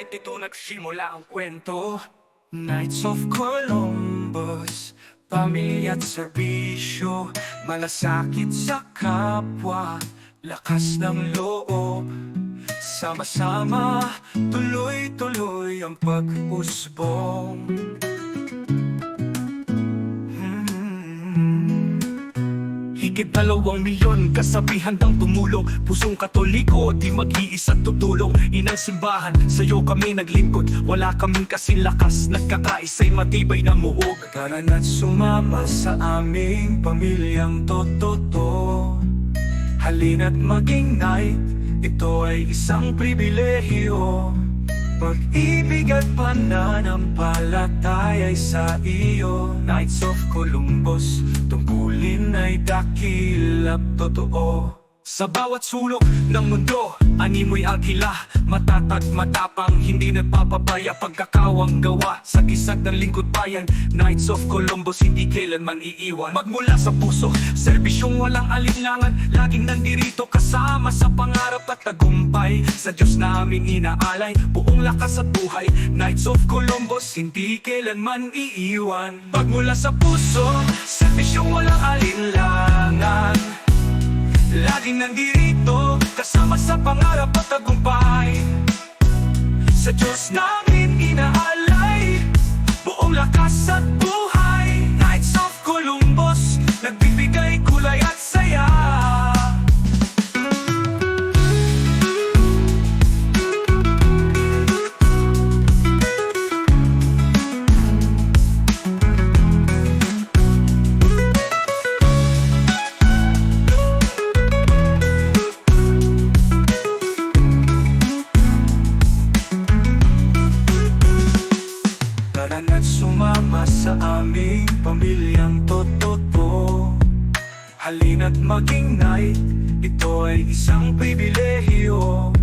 dito nagsimula ang kwento. Knights of Columbus, pamilya at serbisyo, malasakit sa kapwa, lakas ng loob. Sama-sama, tuloy-tuloy ang pag-usbong. Higit 2 milyon kasabihan ng tumulong. Pusong Katoliko, di mag-iisa tutulong. Inang simbahan, sa'yo kami naglingkod. Wala kaming kasing lakas, nagkakaisa'y matibay na muog. Tara na't sumama sa aming pamilyang totoo. Halina't maging knight, ito ay isang pribilehiyo. Pag-ibig at pananampalataya'y sa iyo. Knights of Columbus, tungkulin ay dakilap totoo. Sa bawat sulok ng mundo, animoy agila, matatag matapang, hindi nagpapabaya, pagkakawang gawa sa gisag ng lingkod bayan. Knights of Columbus, hindi kailanman iiwan. Magmula sa puso, serbisyong walang alinlangan, laging nandirito kasama sa pangarap at tagumpay. Sa Diyos naming inaalay, buong lakas at buhay. Knights of Columbus, hindi kailanman iiwan. Magmula sa puso, serbisyong walang alinlangan, laging nandirito, kasama sa pangarap at tagumpay. Sa Diyos namin inaalay, buong lakas at buhay. Knights of Columbus, nagbibigay kulay at saya. Tara na't sumama sa aming pamilyang totoo. Halina't maging knight, ito ay isang pribilehiyo.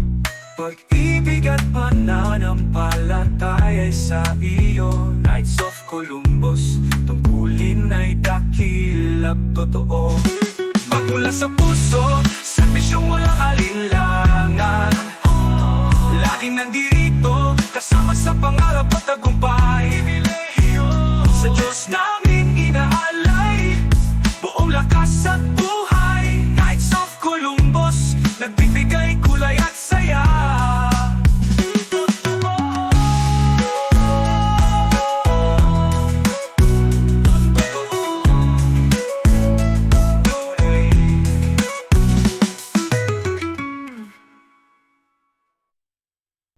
Pag-ibig at pananampalataya'y sa iyo. Knights of Columbus, tungkulin ay dakilap totoo. Magmula sa puso, serbisyong walang alinlangan, laging nandirito, kasama sa pangarap